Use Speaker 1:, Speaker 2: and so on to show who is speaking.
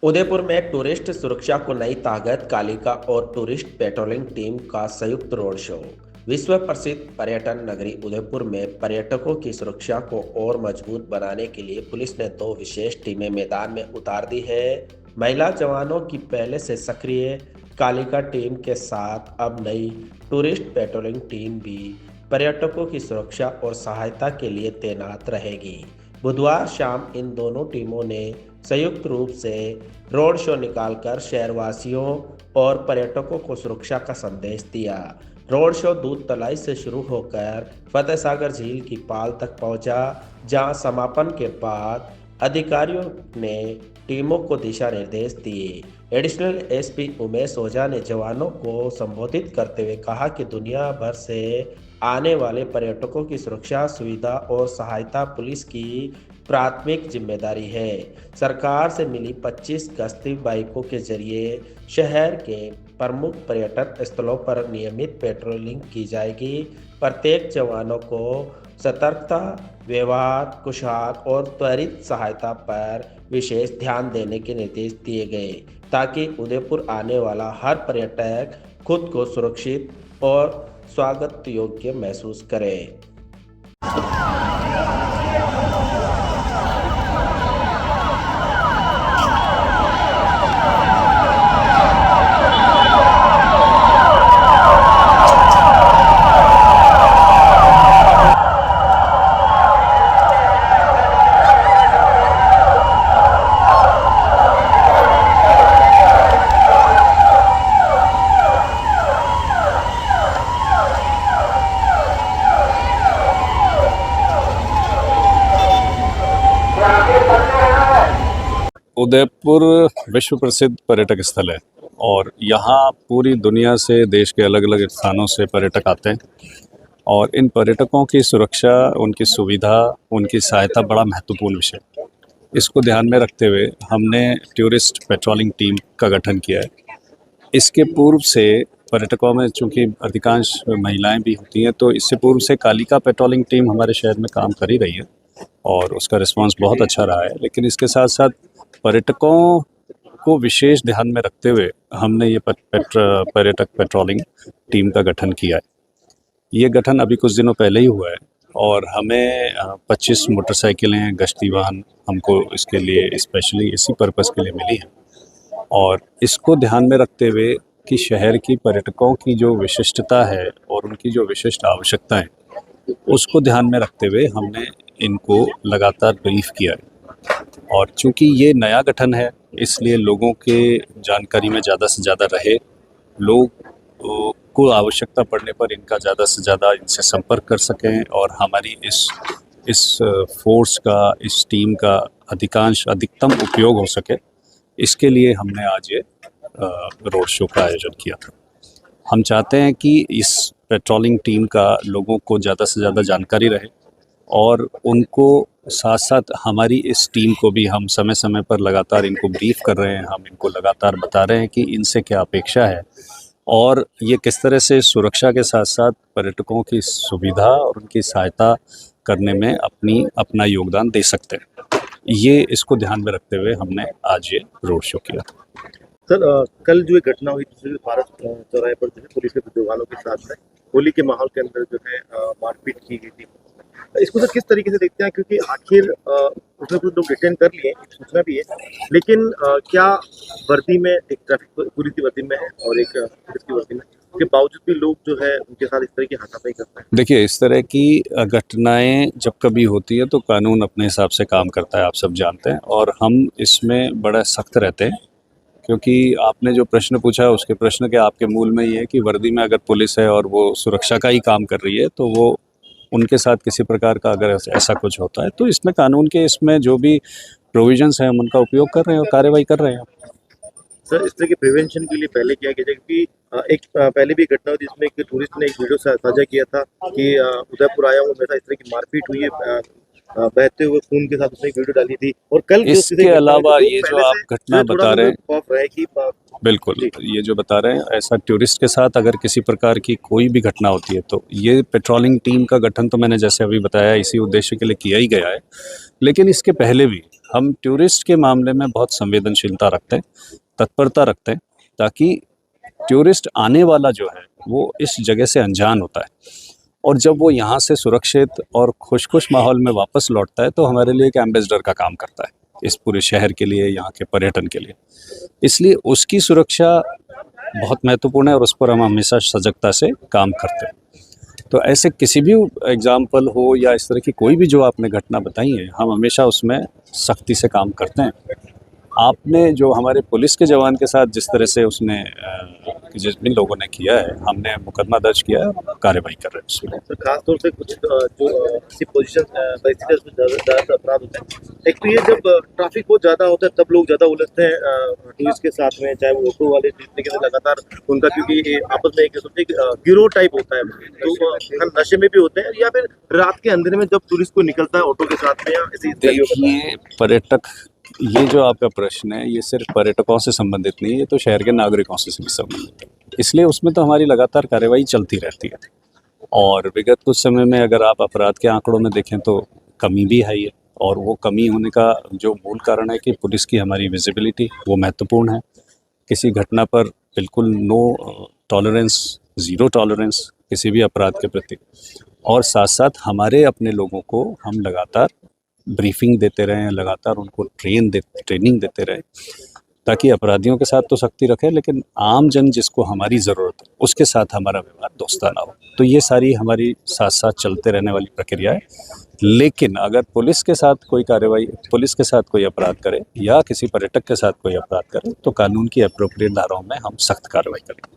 Speaker 1: उदयपुर में टूरिस्ट सुरक्षा को नई ताकत, कालिका और टूरिस्ट पेट्रोलिंग टीम का संयुक्त रोड शो। विश्व प्रसिद्ध पर्यटन नगरी उदयपुर में पर्यटकों की सुरक्षा को और मजबूत बनाने के लिए पुलिस ने दो विशेष टीमें मैदान में उतार दी है। महिला जवानों की पहले से सक्रिय कालिका टीम के साथ अब नई टूरिस्ट पेट्रोलिंग टीम भी पर्यटकों की सुरक्षा और सहायता के लिए तैनात रहेगी। बुधवार शाम इन दोनों टीमों ने संयुक्त रूप से रोड शो निकालकर शहरवासियों और पर्यटकों को सुरक्षा का संदेश दिया। रोड शो दूध तलाई से शुरू होकर फतेह सागर झील की पाल तक पहुंचा, जहां समापन के बाद अधिकारियों ने टीमों को दिशा निर्देश दिए। एडिशनल एसपी उमेश ओझा ने जवानों को संबोधित करते हुए कहा कि दुनिया भर से आने वाले पर्यटकों की सुरक्षा, सुविधा और सहायता पुलिस की प्राथमिक जिम्मेदारी है। सरकार से मिली 25 गश्ती बाइकों के जरिए शहर के प्रमुख पर्यटन स्थलों पर नियमित पेट्रोलिंग की जाएगी। प्रत्येक जवानों को सतर्कता, व्यवहार, कुशाग और त्वरित सहायता पर विशेष ध्यान देने के निर्देश दिए गए, ताकि उदयपुर आने वाला हर पर्यटक खुद को सुरक्षित और स्वागत योग्य महसूस करे।
Speaker 2: उदयपुर विश्व प्रसिद्ध पर्यटक स्थल है और यहाँ पूरी दुनिया से, देश के अलग अलग स्थानों से पर्यटक आते हैं और इन पर्यटकों की सुरक्षा, उनकी सुविधा, उनकी सहायता बड़ा महत्वपूर्ण विषय है। इसको ध्यान में रखते हुए हमने टूरिस्ट पेट्रोलिंग टीम का गठन किया है। इसके पूर्व से पर्यटकों में चूँकि अधिकांश महिलाएं भी होती हैं, तो इससे पूर्व से कालिका पेट्रोलिंग टीम हमारे शहर में काम कर ही रही है और उसका रिस्पांस बहुत अच्छा रहा है। लेकिन इसके साथ साथ पर्यटकों को विशेष ध्यान में रखते हुए हमने ये पर्यटक पेट्रोलिंग टीम का गठन किया है। ये गठन अभी कुछ दिनों पहले ही हुआ है और हमें 25 मोटरसाइकिलें, गश्ती वाहन हमको इसके लिए स्पेशली इसी पर्पज़ के लिए मिली हैं। और इसको ध्यान में रखते हुए कि शहर की पर्यटकों की जो विशिष्टता है और उनकी जो विशिष्ट आवश्यकता है, उसको ध्यान में रखते हुए हमने इनको लगातार ब्रीफ किया है। और चूंकि ये नया गठन है, इसलिए लोगों के जानकारी में ज़्यादा से ज़्यादा रहे, लोग को आवश्यकता पड़ने पर इनका ज़्यादा से ज़्यादा इनसे संपर्क कर सकें और हमारी इस फोर्स का, इस टीम का अधिकतम उपयोग हो सके, इसके लिए हमने आज ये रोड शो का आयोजन किया था। हम चाहते हैं कि इस पेट्रोलिंग टीम का लोगों को ज़्यादा से ज़्यादा जानकारी रहे और उनको साथ साथ हमारी इस टीम को भी हम समय समय पर लगातार इनको ब्रीफ कर रहे हैं। हम इनको लगातार बता रहे हैं कि इनसे क्या अपेक्षा है और ये किस तरह से सुरक्षा के साथ साथ पर्यटकों की सुविधा और उनकी सहायता करने में अपना योगदान दे सकते हैं। ये इसको ध्यान में रखते हुए हमने आज ये रोड शो किया था।
Speaker 3: सर, कल जो एक घटना हुई दूसरे भारत चौराहे पर जो है पुलिस के जवानों के साथ में होली के माहौल के अंदर जो है मारपीट की गई थी, इसको सर किस तरीके से देखते हैं? क्योंकि आखिर उसमें कुछ लोग डिटेन कर लिए, सूचना भी है, लेकिन क्या वर्दी में एक ट्रैफिक पुलिस की वर्दी में है और एक पुलिस की वर्दी में के बावजूद भी लोग जो है उनके साथ इस तरह की हाथापाई करते हैं?
Speaker 2: देखिए, इस तरह की घटनाएं जब कभी होती है तो कानून अपने हिसाब से काम करता है, आप सब जानते हैं, और हम इसमें बड़ा सख्त रहते हैं। क्योंकि आपने जो प्रश्न पूछा है, उसके प्रश्न के आपके मूल में ये है कि वर्दी में अगर पुलिस है और वो सुरक्षा का ही काम कर रही है, तो वो उनके साथ किसी प्रकार का अगर ऐसा कुछ होता है, तो इसमें कानून के इसमें जो भी प्रोविजंस हैं हम उनका उपयोग कर रहे हैं और कार्रवाई कर रहे हैं।
Speaker 3: सर, इस तरह के प्रिवेंशन के लिए पहले क्या किया जाए? क्योंकि एक पहले भी घटना हुई जिसमें एक टूरिस्ट ने एक वीडियो साझा किया था कि उदयपुर आया हूँ, मेरे साथ इस तरह की मारपीट हुई है, बहते हुए खून के साथ उसने एक वीडियो डाली थी, और कल जो
Speaker 2: इसके
Speaker 3: चीजें घटना हुई
Speaker 2: अलावा
Speaker 3: थी, वो
Speaker 2: ये जो
Speaker 3: पहले
Speaker 2: आप
Speaker 3: से
Speaker 2: घटना
Speaker 3: जो
Speaker 2: बता रहे हैं,
Speaker 3: खौफ रहे कि
Speaker 2: बिल्कुल
Speaker 3: जी।
Speaker 2: ये जो बता रहे हैं, ऐसा टूरिस्ट के साथ अगर किसी प्रकार की कोई भी घटना होती है तो ये पेट्रोलिंग टीम का गठन तो मैंने जैसे अभी बताया इसी उद्देश्य के लिए किया ही गया है। लेकिन इसके पहले भी हम टूरिस्ट के मामले में बहुत संवेदनशीलता रखते हैं, तत्परता रखते हैं, ताकि टूरिस्ट आने वाला जो है वो इस जगह से अनजान होता है, और जब वो यहाँ से सुरक्षित और खुश माहौल में वापस लौटता है तो हमारे लिए एक एम्बेसडर का काम करता है इस पूरे शहर के लिए, यहाँ के पर्यटन के लिए। इसलिए उसकी सुरक्षा बहुत महत्वपूर्ण है और उस पर हम हमेशा सजगता से काम करते हैं। तो ऐसे किसी भी एग्जाम्पल हो या इस तरह की कोई भी जो आपने घटना बताई है, हम हमेशा उसमें सख्ती से काम करते हैं। आपने जो हमारे पुलिस के जवान के साथ जिस तरह से उसने जिन लोगों ने किया है, हमने मुकदमा दर्ज किया है, कार्रवाई कर रहे हैं उसमें।
Speaker 3: तो खास तौर से कुछ जो ऐसी पोजीशन परिस्थिति है उसमें ज़्यादा अपराध होते हैं। एक तो ये जब ट्रैफिक बहुत ज़्यादा होता है तब लोग ज़्यादा उलझते हैं टूरिस्ट के साथ में, चाहे वो ऑटो वाले जितने के लगातार उनका, क्योंकि ये आपस में एक गिरोह टाइप होता है, तो नशे में भी होते हैं, या फिर रात के अंधेरे में जब टूरिस्ट को निकलता है ऑटो के साथ में या ऐसी
Speaker 2: देखिए पर्यटक, ये जो आपका प्रश्न है ये सिर्फ पर्यटकों से संबंधित नहीं है, ये तो शहर के नागरिकों से भी संबंधित है। इसलिए उसमें तो हमारी लगातार कार्रवाई चलती रहती है, और विगत कुछ समय में अगर आप अपराध के आंकड़ों में देखें तो कमी भी है ये, और वो कमी होने का जो मूल कारण है कि पुलिस की हमारी विजिबिलिटी वो महत्वपूर्ण है। किसी घटना पर बिल्कुल नो टॉलरेंस, ज़ीरो टॉलरेंस किसी भी अपराध के प्रति, और साथ साथ हमारे अपने लोगों को हम लगातार ब्रीफिंग देते रहें, लगातार उनको ट्रेनिंग देते रहें, ताकि अपराधियों के साथ तो सख्ती रखें लेकिन आम जन जिसको हमारी ज़रूरत है उसके साथ हमारा व्यवहार दोस्ताना हो। तो ये सारी हमारी साथ साथ चलते रहने वाली प्रक्रिया है। लेकिन अगर पुलिस के साथ कोई कार्रवाई, पुलिस के साथ कोई अपराध करे या किसी पर्यटक के साथ कोई अपराध करे तो कानून की अप्रोप्रिएट धाराओं में हम सख्त कार्रवाई करेंगे।